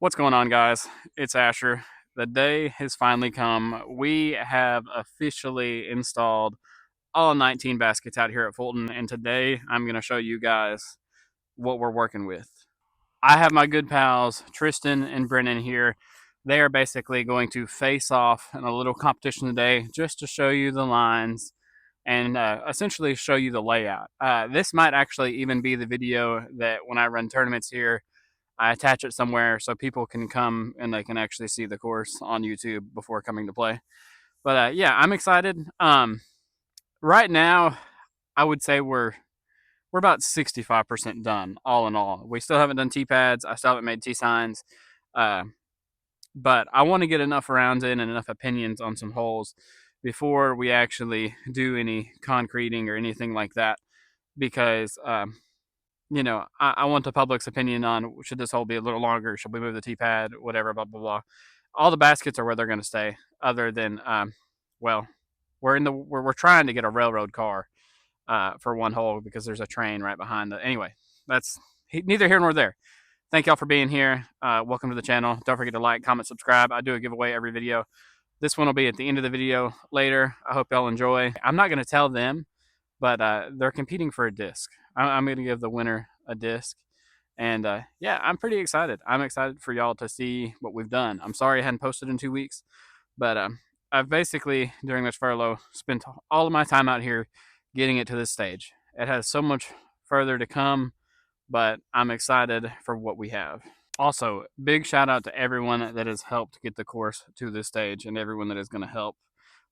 What's going on, guys? It's Asher. The day has finally come. We have officially installed all 19 baskets out here at Fulton, and today I'm going to show you guys what we're working with. I have my good pals, Tristan and Brennan, here. They are basically going to face off in a little competition today just to show you the lines and essentially show you the layout. This might actually even be the video that when I run tournaments here, I attach it somewhere so people can come and they can actually see the course on YouTube before coming to play. But yeah, I'm excited. Right now, I would say we're about 65% done, all in all. We still haven't done T pads. I still haven't made T signs. Uh, but I want to get enough rounds in and enough opinions on some holes before we actually do any concreting or anything like that. Because I want the public's opinion on should this hole be a little longer, should we move the tee pad, whatever, blah blah blah. All the baskets are where they're going to stay. Other than, well, we're trying to get a railroad car for one hole because there's a train right behind the. Anyway, that's neither here nor there. Thank y'all for being here. Welcome to the channel. Don't forget to like, comment, subscribe. I do a giveaway every video. This one will be at the end of the video later. I hope y'all enjoy. I'm not going to tell them, but they're competing for a disc. I'm going to give the winner a disc. And yeah, I'm pretty excited. I'm excited for y'all to see what we've done. I'm sorry I hadn't posted in 2 weeks, but I've basically, during this furlough, spent all of my time out here getting it to this stage. It has so much further to come, but I'm excited for what we have. Also, big shout out to everyone that has helped get the course to this stage and everyone that is going to help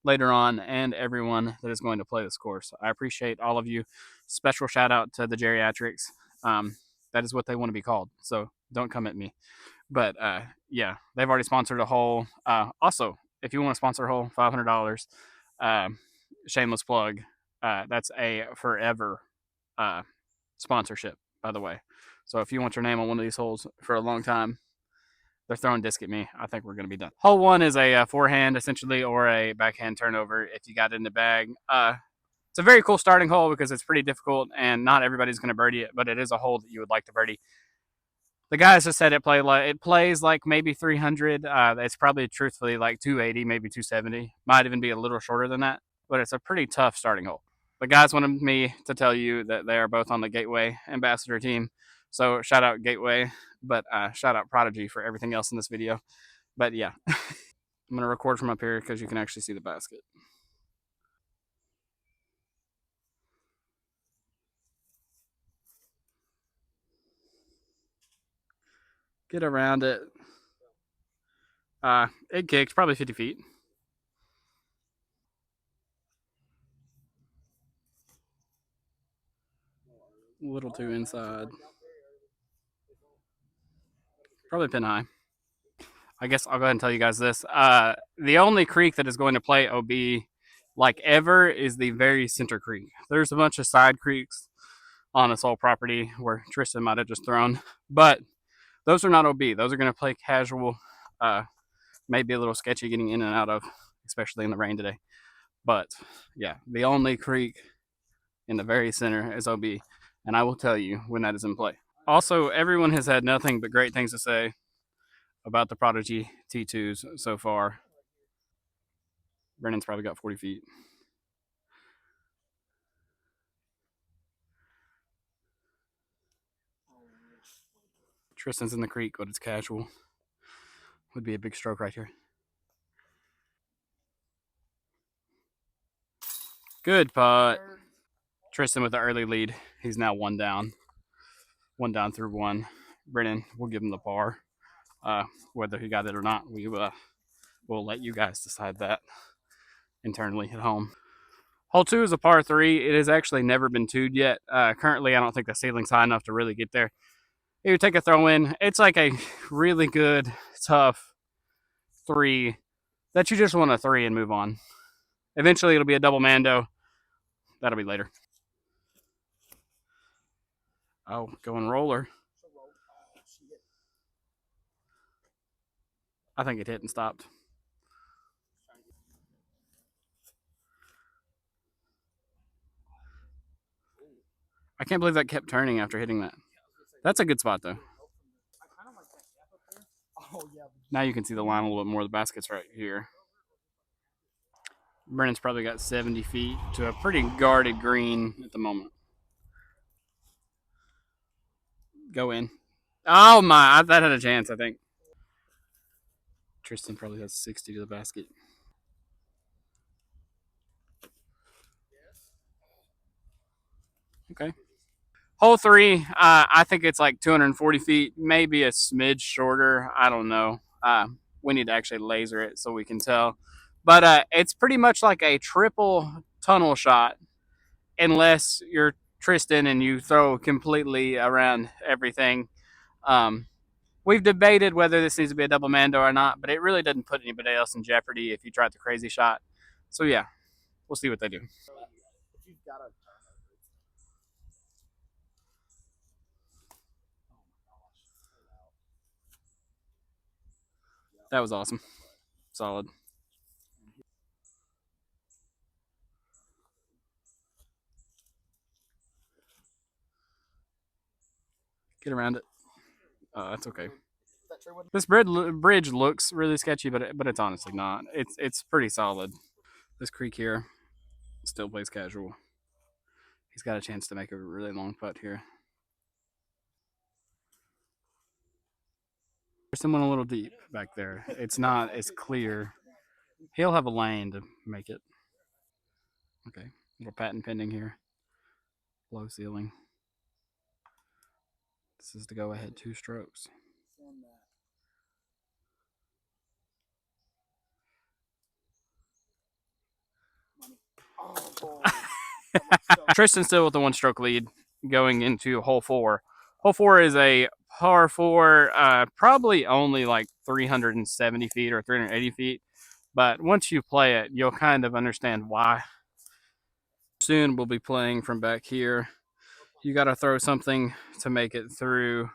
later on and everyone that is going to play this course. I appreciate all of you. Special shout out to the geriatrics. That is what they want to be called, so don't come at me. But yeah, they've already sponsored a hole. Also, if you want to sponsor a hole, $500. Shameless plug. That's a forever sponsorship, by the way. So if you want your name on one of these holes for a long time, they're throwing disc at me. I think we're going to be done. Hole one is a forehand, essentially, or a backhand turnover if you got it in the bag. It's a very cool starting hole because it's pretty difficult and not everybody's going to birdie it, but it is a hole that you would like to birdie. The guys just said it plays like maybe 300. It's probably truthfully like 280, maybe 270. Might even be a little shorter than that, but it's a pretty tough starting hole. The guys wanted me to tell you that they are both on the Gateway Ambassador team. So shout out Gateway, but shout out Prodigy for everything else in this video. But yeah, I'm going to record from up here because you can actually see the basket. Get around it. It kicked probably 50 feet. A little too inside. Probably pin high. I guess I'll go ahead and tell you guys this. The only creek that is going to play OB like ever is the very center creek. There's a bunch of side creeks on this whole property where Tristan might have just thrown, but those are not OB. Those are going to play casual. Maybe a little sketchy getting in and out of, especially in the rain today. But yeah, the only creek in the very center is OB, and I will tell you when that is in play. Also, everyone has had nothing but great things to say about the Prodigy T2s so far. Brennan's probably got 40 feet. Tristan's in the creek, but it's casual. Would be a big stroke right here. Good putt. Tristan with the early lead. He's now one down. One down through one. Brennan, we'll give him the par. Whether he got it or not, we'll let you guys decide that internally at home. Hole 2 is a par 3. It has actually never been 2'd yet. Currently, I don't think the ceiling's high enough to really get there. You take a throw in. It's like a really good, tough 3 that you just want a 3 and move on. Eventually, it'll be a double mando. That'll be later. Oh, going roller. I think it hit and stopped. I can't believe that kept turning after hitting that. That's a good spot, though. Now you can see the line a little bit more. The basket's right here. Brennan's probably got 70 feet to a pretty guarded green at the moment. Go in. Oh my, that had a chance, I think. Tristan probably has 60 to the basket. Okay. Hole 3, I think it's like 240 feet, maybe a smidge shorter. I don't know. We need to actually laser it so we can tell. But it's pretty much like a triple tunnel shot, unless you're Tristan and you throw completely around everything. We've debated whether this needs to be a double Mando or not, but it really doesn't put anybody else in jeopardy if you try the crazy shot. So yeah, we'll see what they do. That was awesome. Solid. Get around it. That's okay. This bridge looks really sketchy, but it's honestly not. It's pretty solid. This creek here still plays casual. He's got a chance to make a really long putt here. There's someone a little deep back there. It's not as clear. He'll have a lane to make it. Okay, little patent pending here. Low ceiling. This is to go ahead 2 strokes. Tristan still with the 1-stroke lead going into hole 4. Hole 4 is a par 4, probably only like 370 feet or 380 feet. But once you play it, you'll kind of understand why. Soon we'll be playing from back here. You got to throw something to make it through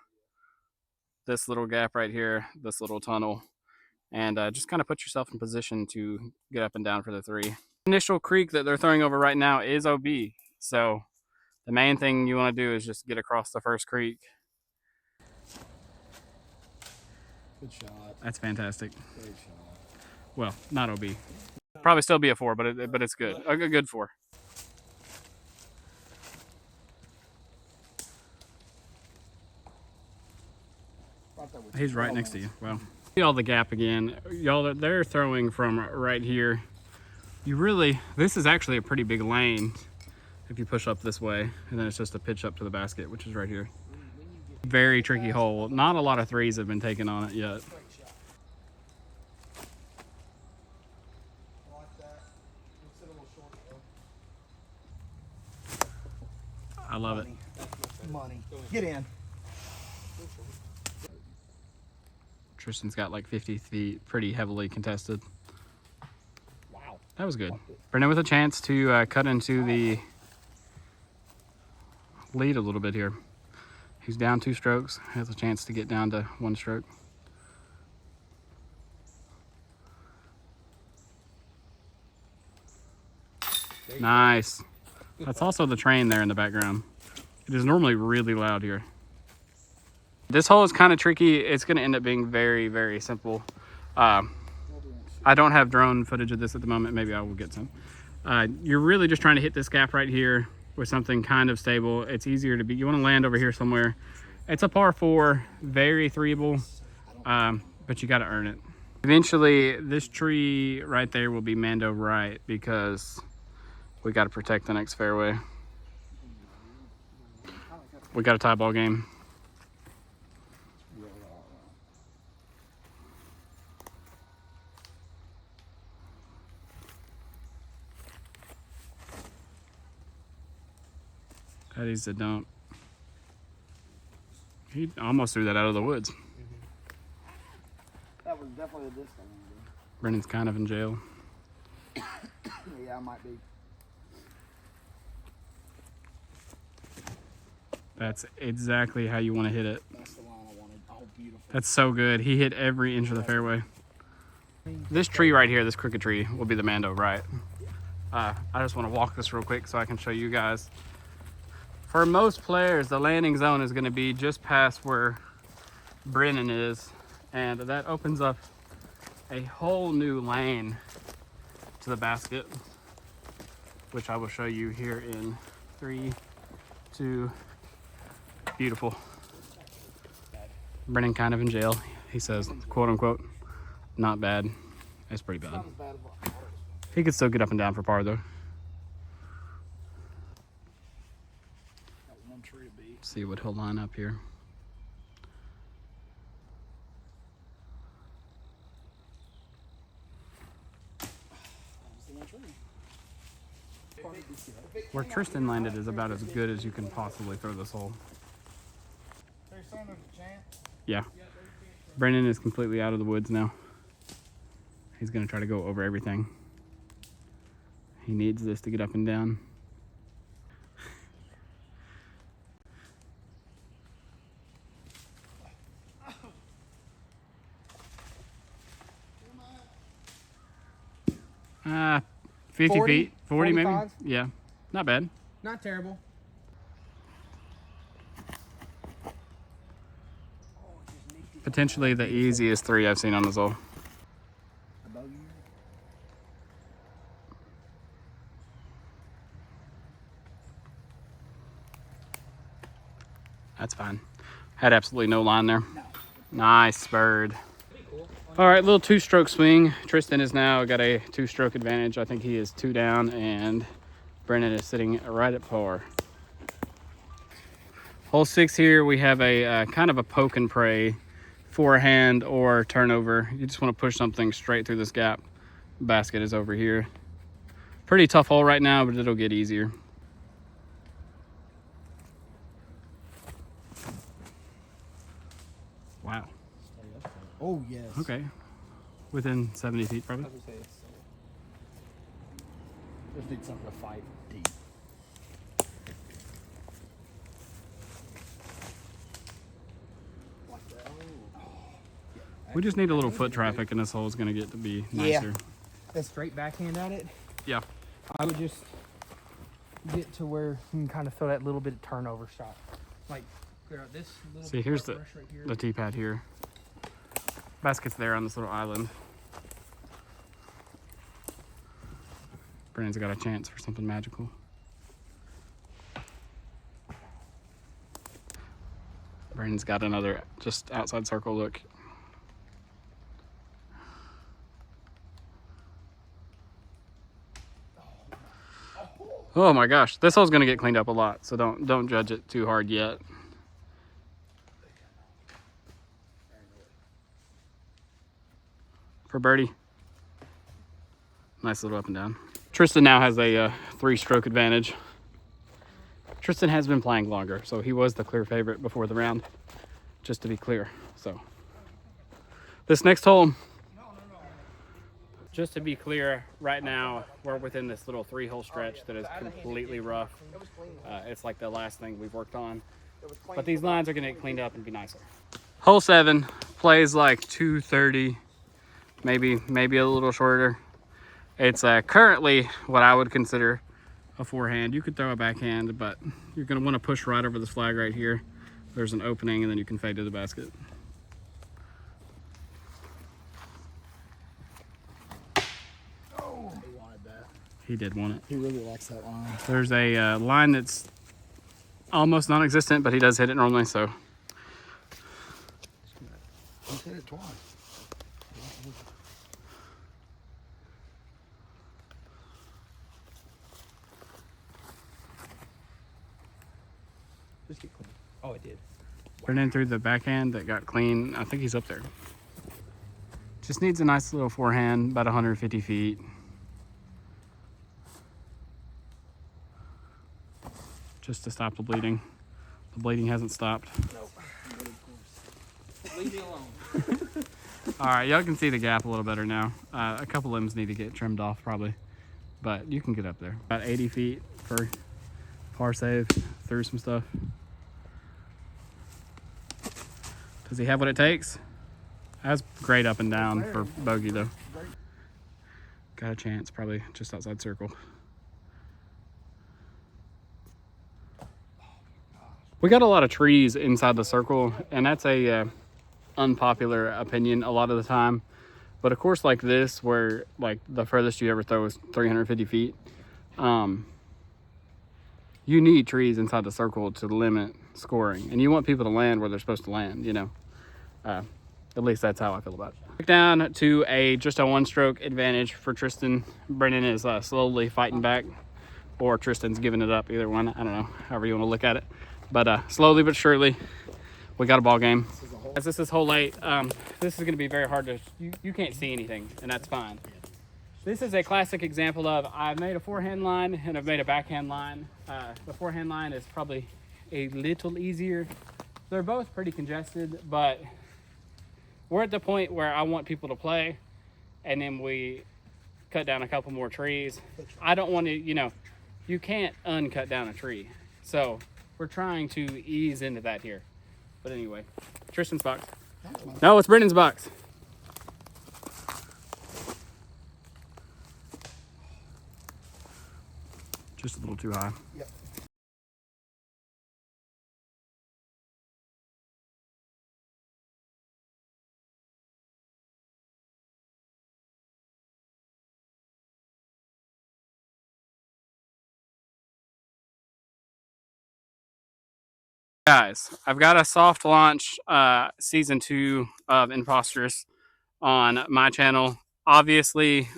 this little gap right here, this little tunnel, and just kind of put yourself in position to get up and down for the 3. Initial creek that they're throwing over right now is OB, so the main thing you want to do is just get across the first creek. Good shot. That's fantastic. Great shot. Well, not OB. Probably still be a 4, but it's good. A good 4. He's right next to you. Wow. See all the gap again. Y'all, they're throwing from right here. This is actually a pretty big lane if you push up this way, and then it's just a pitch up to the basket, which is right here. Very tricky hole. Not a lot of 3s have been taken on it yet. I love it. Money. Get in. Tristan's got like 50 feet, pretty heavily contested. Wow. That was good. Brennan with a chance to cut into the lead a little bit here. He's down 2 strokes, has a chance to get down to 1 stroke. Nice. That's also the train there in the background. It is normally really loud here. This hole is kind of tricky. It's going to end up being very, very simple. I don't have drone footage of this at the moment. Maybe I will get some. You're really just trying to hit this gap right here with something kind of stable. It's easier to be. You want to land over here somewhere. It's a par 4, very 3able, but you got to earn it. Eventually, this tree right there will be Mando right because we got to protect the next fairway. We got a tie ball game. That is a dump. He almost threw that out of the woods. That was definitely a distance. Brennan's kind of in jail. Yeah, I might be. That's exactly how you want to hit it. That's the line I wanted. Oh, beautiful. That's so good. He hit every inch of the fairway. This tree right here, this crooked tree, will be the Mando right. I just want to walk this real quick so I can show you guys. For most players, the landing zone is going to be just past where Brennan is, And that opens up a whole new lane to the basket, which I will show you here in 3, 2, beautiful. Brennan kind of in jail, he says, quote unquote. Not bad. It's pretty bad. He could still get up and down for par though. See what he'll line up here. Where Tristan landed is about as good as you can possibly throw this hole. Yeah. Brennan is completely out of the woods now. He's gonna try to go over everything. He needs this to get up and down. Uh, 50 feet, 40 maybe. 45? Yeah, not bad. Not terrible. Potentially the easiest 3 I've seen on this hole. That's fine. Had absolutely no line there. Nice bird. All right, little 2-stroke swing. Tristan has now got a 2-stroke advantage. I think he is 2 down, and Brennan is sitting right at par. Hole 6 here, we have a kind of a poke and pray, forehand or turnover. You just want to push something straight through this gap. Basket is over here. Pretty tough hole right now, but it'll get easier. Wow. Oh, yes. Okay. Within 70 feet, probably. Just need something to fight deep. Like that. We just need a little foot traffic, and this hole is going to get to be nicer. A straight backhand at it. Yeah. I would just get to where you can kind of throw that little bit of turnover shot. Like, clear out this little See, here's brush right here. the tee pad here. Basket's there on this little island. Brennan's got a chance for something magical. Brennan's got another just outside circle look. Oh my gosh, this hole's gonna get cleaned up a lot, so don't judge it too hard yet. For birdie. Nice little up and down. Tristan now has a 3-stroke advantage. Tristan has been playing longer, so he was the clear favorite before the round, just to be clear. So this next hole, just to be clear, right now we're within this little 3-hole stretch that is completely rough. It's like the last thing we've worked on, but these lines are gonna get cleaned up and be nicer. Hole 7 plays like 230, maybe a little shorter. It's currently what I would consider a forehand. You could throw a backhand, but you're gonna wanna push right over this flag right here. There's an opening, and then you can fade to the basket. Oh, he wanted that. He did want it. He really likes that line. There's a line that's almost non-existent, but he does hit it normally, so. He's hit it twice. Just get clean. Oh, it did. Brennan through the backhand that got clean. I think he's up there. Just needs a nice little forehand, about 150 feet. Just to stop the bleeding. The bleeding hasn't stopped. Nope. Leave me alone. All right, y'all can see the gap a little better now. A couple limbs need to get trimmed off probably, but you can get up there. About 80 feet for par save through some stuff. Does he have what it takes? That's great up and down for bogey though. Got a chance, probably just outside circle. We got a lot of trees inside the circle, and that's a unpopular opinion a lot of the time. But a course like this, where like the furthest you ever throw is 350 feet, you need trees inside the circle to limit scoring, and you want people to land where they're supposed to land, you know. At least that's how I feel about it. Back down to just a one-stroke advantage for Tristan. Brennan is slowly fighting back, or Tristan's giving it up. Either one, I don't know, however you want to look at it. But slowly but surely, we got a ball game. As this is hole 8, this is going to be very hard to. You can't see anything, and that's fine. This is a classic example of I've made a forehand line and I've made a backhand line. The forehand line is probably a little easier. They're both pretty congested, but we're at the point where I want people to play, and then we cut down a couple more trees. I don't want to, you know, you can't uncut down a tree. So we're trying to ease into that here. But anyway, Tristan's box. No, it's Brennan's box. Just a little too high. Yep. Guys, I've got a soft launch season 2 of Imposters on my channel. Obviously,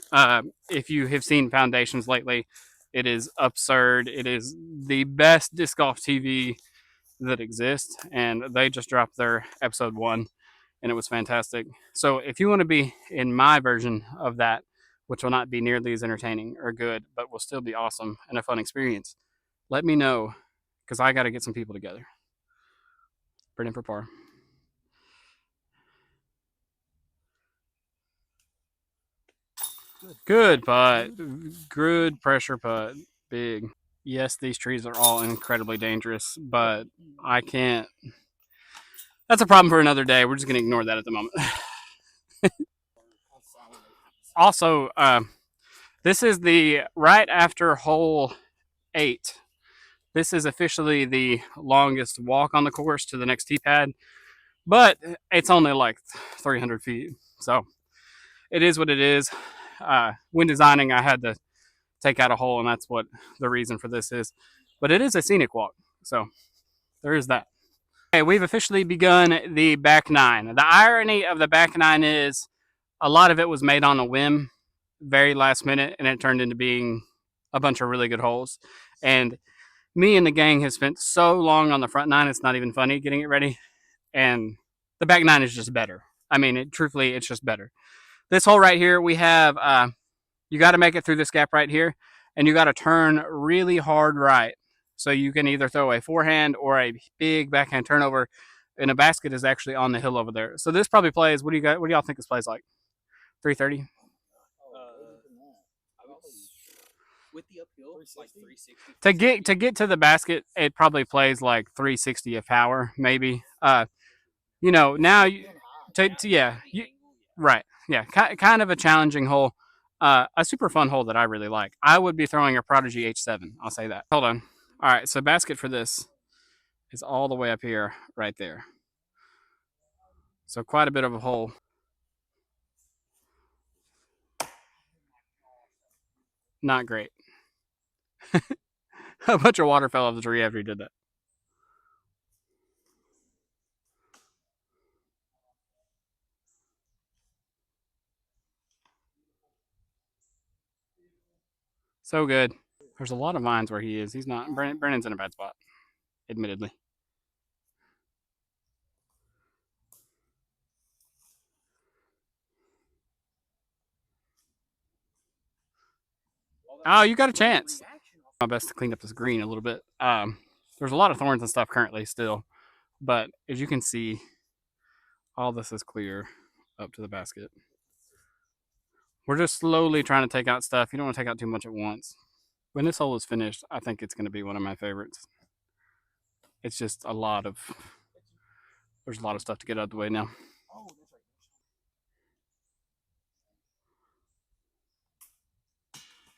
if you have seen Foundations lately, it is absurd. It is the best disc golf TV that exists, and they just dropped their episode 1, and it was fantastic. So if you want to be in my version of that, which will not be nearly as entertaining or good, but will still be awesome and a fun experience, let me know, because I got to get some people together. Brennan for par. Good putt. Good pressure putt. Big. Yes, these trees are all incredibly dangerous, but I can't. That's a problem for another day. We're just going to ignore that at the moment. Also, this is the right after hole 8. This is officially the longest walk on the course to the next tee pad, but it's only like 300 feet. So it is what it is. When designing, I had to take out a hole, and that's what the reason for this is. But it is a scenic walk, so there is that. Okay, we've officially begun the back 9. The irony of the back 9 is a lot of it was made on a whim, very last minute, and it turned into being a bunch of really good holes. And me and the gang have spent so long on the front 9, it's not even funny getting it ready. And the back 9 is just better. I mean, truthfully, it's just better. This hole right here, we have, you got to make it through this gap right here, and you got to turn really hard right. So you can either throw a forehand or a big backhand turnover, and a basket is actually on the hill over there. So this probably plays, what do y'all think this plays like? 330? With the uphill, like 360. To get to the basket, it probably plays like 360 of power, maybe. You know, now right, yeah, kind of a challenging hole, a super fun hole that I really like. I would be throwing a Prodigy H7. I'll say that. Hold on. All right, so basket for this is all the way up here, right there. So quite a bit of a hole. Not great. A bunch of water fell off the tree after he did that. So good. There's a lot of vines where he is. He's not. Brennan's in a bad spot, admittedly. Oh, you got a chance. My best to clean up this green a little bit. There's a lot of thorns and stuff currently still, but as you can see, all this is clear up to the basket. We're just slowly trying to take out stuff. You don't want to take out too much at once. When this hole is finished, I think it's going to be one of my favorites. It's just there's a lot of stuff to get out of the way now.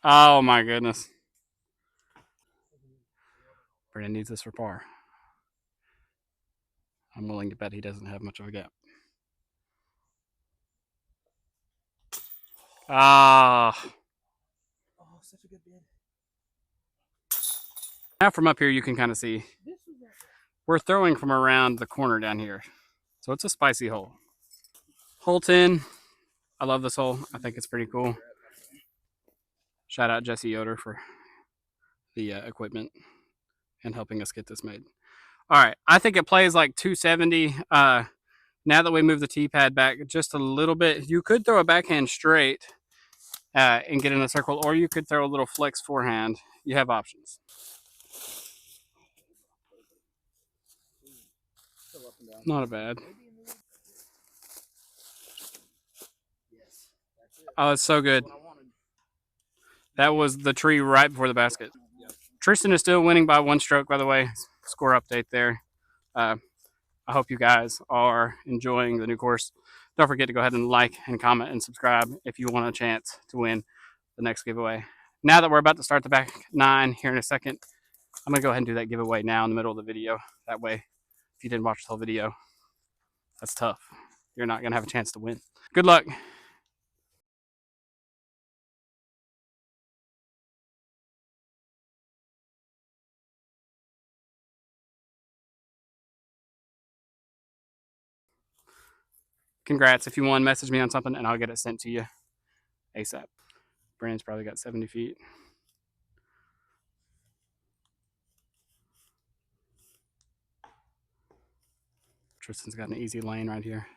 Oh my goodness. Brennan needs this for par. I'm willing to bet he doesn't have much of a gap. Ah. Oh, such a good bid. Now from up here, you can kind of see we're throwing from around the corner down here. So it's a spicy hole. Hole 10. I love this hole. I think it's pretty cool. Shout out Jesse Yoder for the equipment and helping us get this made. All right. I think it plays like 270. Now that we move the tee pad back just a little bit, you could throw a backhand straight and get in a circle, or you could throw a little flex forehand. You have options. Not a bad. Oh, it's so good. That was the tree right before the basket. Tristan is still winning by 1 stroke, by the way. Score update there. I hope you guys are enjoying the new course. Don't forget to go ahead and like and comment and subscribe if you want a chance to win the next giveaway. Now that we're about to start the back 9 here in a second, I'm going to go ahead and do that giveaway now in the middle of the video. That way, if you didn't watch the whole video, that's tough. You're not going to have a chance to win. Good luck. Congrats. If you won, message me on something and I'll get it sent to you ASAP. Brandon's probably got 70 feet. Tristan's got an easy lane right here.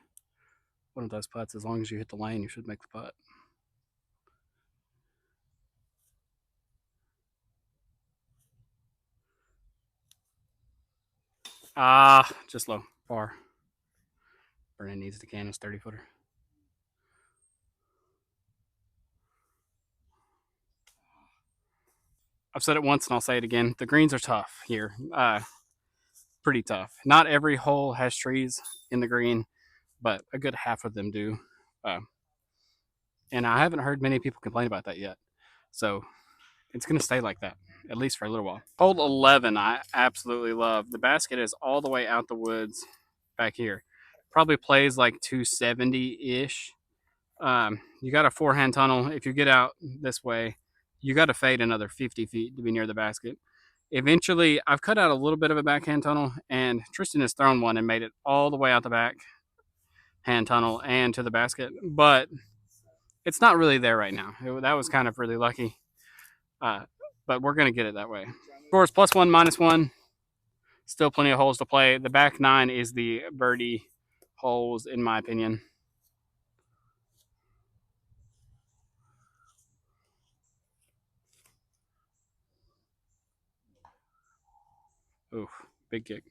One of those putts, as long as you hit the lane, you should make the putt. Ah, just low. Far. Brandon needs the Canis 30-footer. I've said it once and I'll say it again. The greens are tough here. Pretty tough. Not every hole has trees in the green, but a good half of them do. And I haven't heard many people complain about that yet. So it's going to stay like that, at least for a little while. Hole 11, I absolutely love. The basket is all the way out the woods back here. Probably plays like 270-ish. You got a forehand tunnel. If you get out this way, you got to fade another 50 feet to be near the basket. Eventually, I've cut out a little bit of a backhand tunnel, and Tristan has thrown one and made it all the way out the back hand tunnel and to the basket. But it's not really there right now. That was kind of really lucky. But we're going to get it that way. Scores +1, -1. Still plenty of holes to play. The back 9 is the birdie holes, in my opinion. Oof, big kick.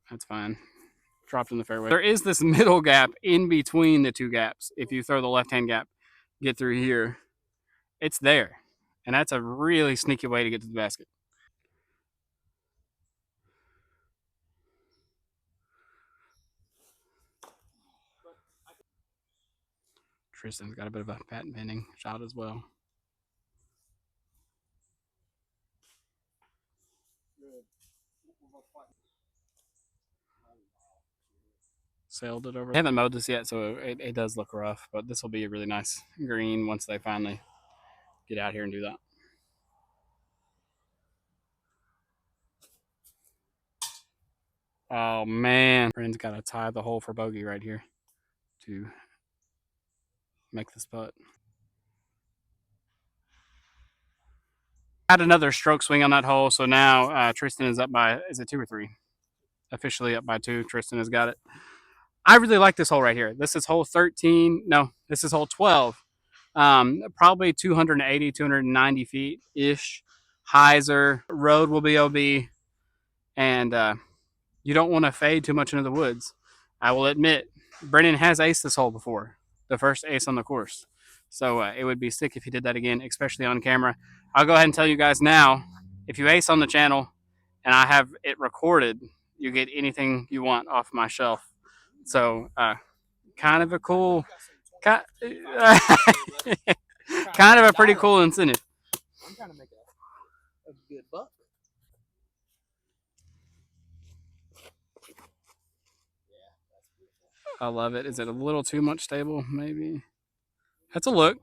That's fine. Dropped in the fairway. There is this middle gap in between the 2 gaps. If you throw the left-hand gap, get through here, it's there. And that's a really sneaky way to get to the basket. Tristan's got a bit of a patent pending shot as well. Sailed it over. They haven't mowed this yet, so it does look rough, but this will be a really nice green once they finally get out here and do that. Oh man, Brandon's got to tie the hole for bogey right here to make this putt. Had another stroke swing on that hole, so now Tristan is up by, is it 2 or 3? Officially up by 2. Tristan has got it. I really like this hole right here. This is hole 13. No, this is hole 12. Probably 280, 290 feet ish. Hyzer road will be OB, and you don't want to fade too much into the woods. I will admit, Brennan has aced this hole before, the first ace on the course. So it would be sick if he did that again, especially on camera. I'll go ahead and tell you guys now, if you ace on the channel and I have it recorded, you get anything you want off my shelf. So kind of a cool, kind of a pretty cool incentive. I'm trying to make a good buck. I love it. Is it a little too much stable? Maybe. That's a look.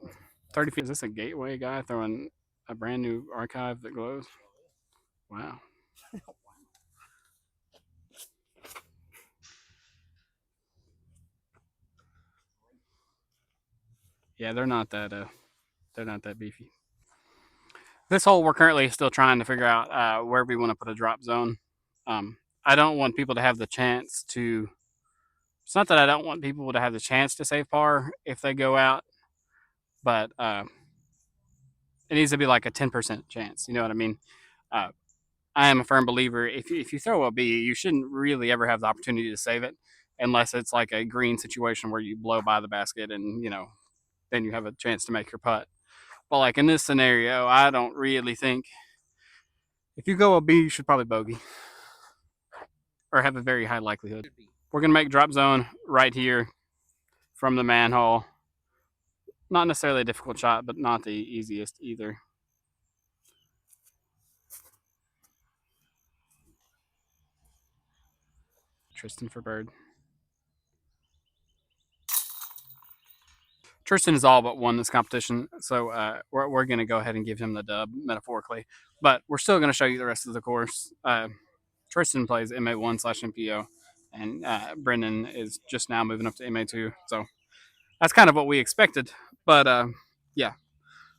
30 feet. Is this a gateway guy throwing a brand new archive that glows? Wow. Yeah, they're not that beefy. This hole, we're currently still trying to figure out where we want to put a drop zone. I don't want people to have the chance to. It's not that I don't want people to have the chance to save par if they go out, but it needs to be like a 10% chance. You know what I mean? Uh, I am a firm believer if you throw a B, you shouldn't really ever have the opportunity to save it unless it's like a green situation where you blow by the basket and then you have a chance to make your putt. But like in this scenario, I don't really think if you go a B, you should probably bogey or have a very high likelihood. We're gonna make drop zone right here from the manhole. Not necessarily a difficult shot, but not the easiest either. Tristan for bird. Tristan has all but won this competition, so we're going to go ahead and give him the dub, metaphorically. But we're still going to show you the rest of the course. Tristan plays MA1/MPO, and Brendan is just now moving up to MA2. So that's kind of what we expected. But yeah.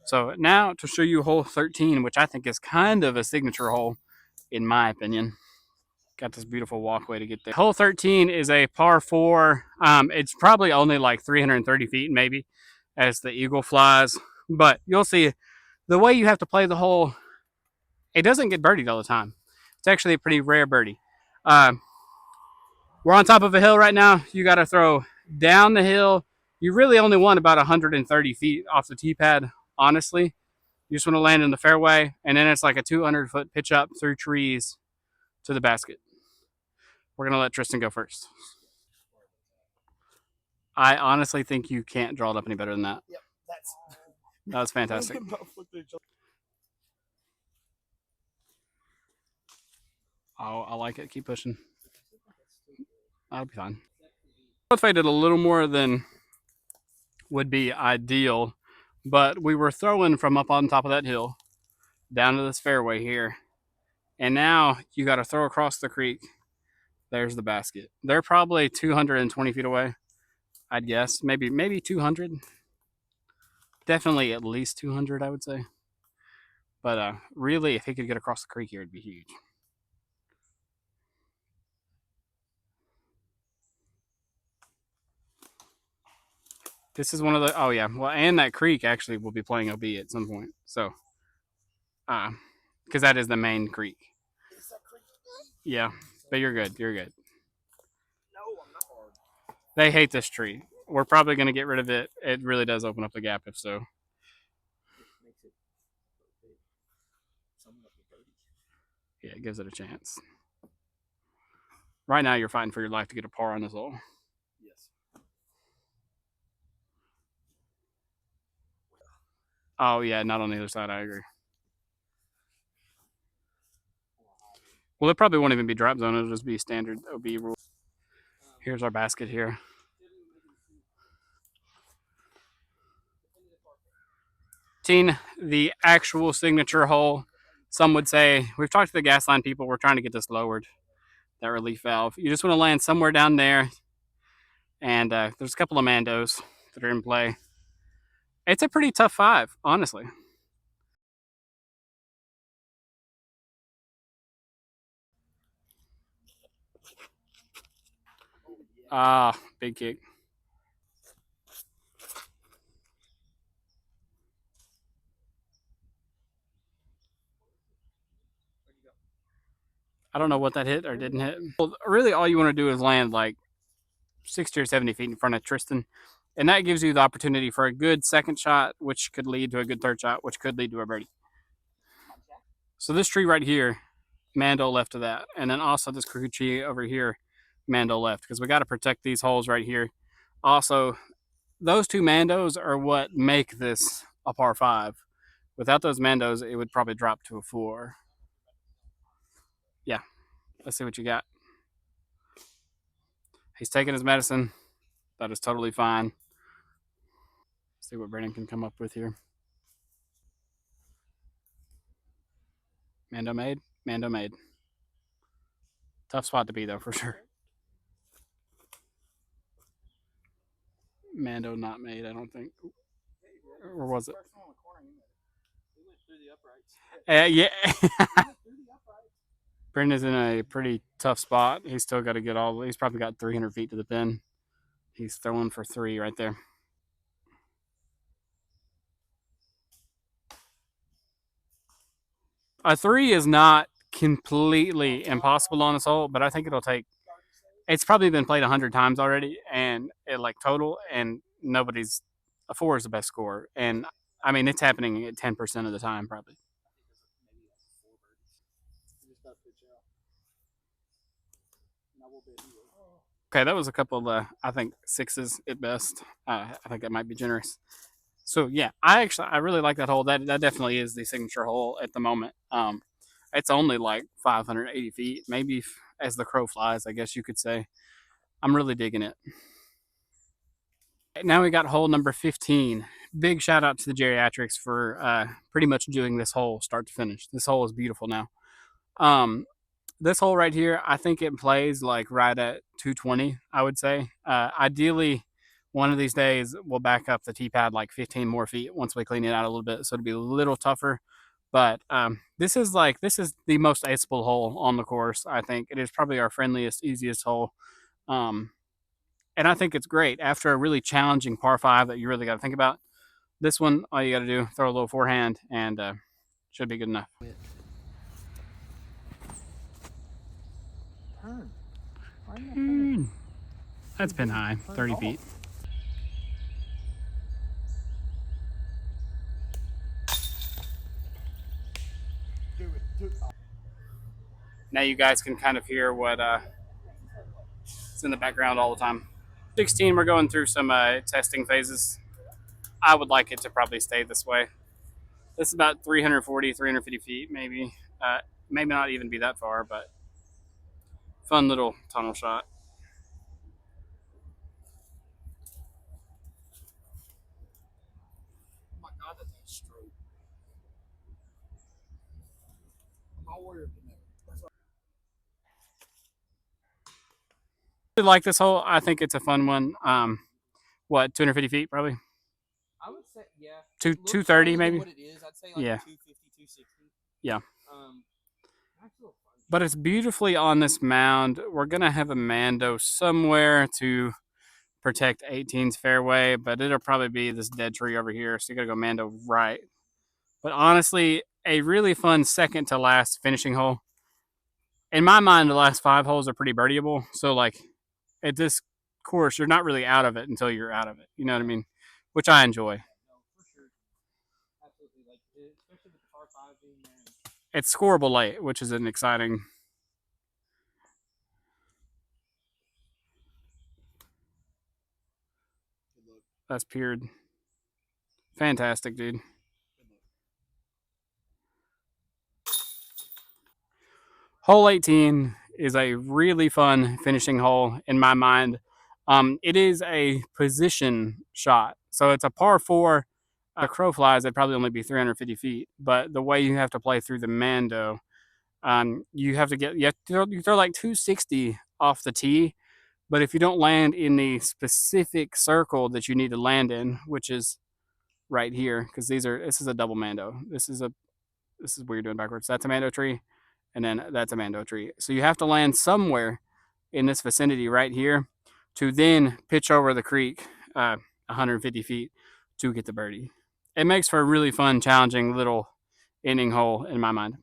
So now to show you hole 13, which I think is kind of a signature hole, in my opinion. Got this beautiful walkway to get there. Hole 13 is a par 4. It's probably only like 330 feet, maybe, as the eagle flies. But you'll see the way you have to play the hole, it doesn't get birdied all the time. It's actually a pretty rare birdie. We're on top of a hill right now. You got to throw down the hill. You really only want about 130 feet off the tee pad, honestly. You just want to land in the fairway, and then it's like a 200-foot pitch up through trees to the basket. We're going to let Tristan go first. I honestly think you can't draw it up any better than that. Yep, That was fantastic. Oh, I like it. Keep pushing. That'll be fine. Both faded a little more than would be ideal, but we were throwing from up on top of that hill down to this fairway here. And now you got to throw across the creek. There's the basket. They're probably 220 feet away, I'd guess. Maybe 200. Definitely at least 200, I would say. But really, if he could get across the creek here, it'd be huge. This is one of the, oh yeah, well, and that creek actually will be playing OB at some point. So, because that is the main creek. Yeah, but you're good. You're good. No, I'm not hard. They hate this tree. We're probably going to get rid of it. It really does open up the gap if so. Makes it somewhat of a birdie. Yeah, it gives it a chance. Right now, you're fighting for your life to get a par on this hole. Yes. Oh, yeah, not on the other side. I agree. Well, it probably won't even be drop zone. It'll just be standard OB rule. Here's our basket here. The actual signature hole. Some would say, we've talked to the gas line people, we're trying to get this lowered, that relief valve. You just want to land somewhere down there, and there's a couple of Mandos that are in play. It's a pretty tough 5, honestly. Ah, big kick. I don't know what that hit or didn't hit. Well, really, all you want to do is land like 60 or 70 feet in front of Tristan. And that gives you the opportunity for a good second shot, which could lead to a good third shot, which could lead to a birdie. So this tree right here, Mando left of that. And then also this crooked tree over here, Mando left. Because we got to protect these holes right here. Also, those 2 Mandos are what make this a par 5. Without those Mandos, it would probably drop to a 4. Yeah. Let's see what you got. He's taking his medicine. That is totally fine. Let's see what Brandon can come up with here. Mando made. Mando made. Tough spot to be, though, for sure. Mando not made, I don't think. Or was it? Yeah. Brendan's in a pretty tough spot. He's still got to get all. He's probably got 300 feet to the pin. He's throwing for 3 right there. A 3 is not completely impossible on this hole, but I think it'll take. It's probably been played 100 times already, and it like total, and nobody's. A 4 is the best score, and I mean it's happening at 10% of the time probably. Okay, that was a couple of I think 6s at best. I think that might be generous. So yeah, I really like that hole. That definitely is the signature hole at the moment. It's only like 580 feet, maybe as the crow flies, I guess you could say. I'm really digging it. Now we got hole number 15. Big shout out to the Geriatrics for pretty much doing this hole start to finish. This hole is beautiful now. This hole right here, I think it plays like right at 220, I would say. Ideally, one of these days we'll back up the tee pad like 15 more feet once we clean it out a little bit, so it'll be a little tougher. But this is the most aceable hole on the course. I think it is probably our friendliest, easiest hole. And I think it's great after a really challenging par 5 that you really got to think about. This one, all you got to do, throw a little forehand, and should be good enough. Turn. That's been high, 30 feet. Now you guys can kind of hear what is in the background all the time. 16, we're going through some testing phases. I would like it to probably stay this way. This is about 340, 350 feet, maybe. Maybe not even be that far, but fun little tunnel shot. Oh my God, that thing's straight. I'm not worried about that. I like this hole. I think it's a fun one. What, 250 feet probably? I would say, yeah. 230 maybe? What it is, I'd say like Yeah. 250, 260. Yeah. That's a little fun. But it's beautifully on this mound. We're going to have a Mando somewhere to protect 18's fairway, but it'll probably be this dead tree over here, so you got to go Mando right. But honestly, a really fun second to last finishing hole. In my mind, the last 5 holes are pretty birdieable, so like at this course, you're not really out of it until you're out of it. You know what I mean? Which I enjoy. No, for sure. Absolutely. Like, especially with the par 5 being there. It's scoreable late, which is an exciting. That's Peard. Fantastic, dude. Hole 18 is a really fun finishing hole in my mind. It is a position shot. So it's a par 4. A crow flies, it'd probably only be 350 feet. But the way you have to play through the Mando, you have to throw like 260 off the tee. But if you don't land in the specific circle that you need to land in, which is right here, because this is a double Mando. This is weird doing backwards. That's a Mando tree, and then that's a Mando tree. So you have to land somewhere in this vicinity right here to then pitch over the creek 150 feet to get the birdie. It makes for a really fun, challenging little inning hole in my mind.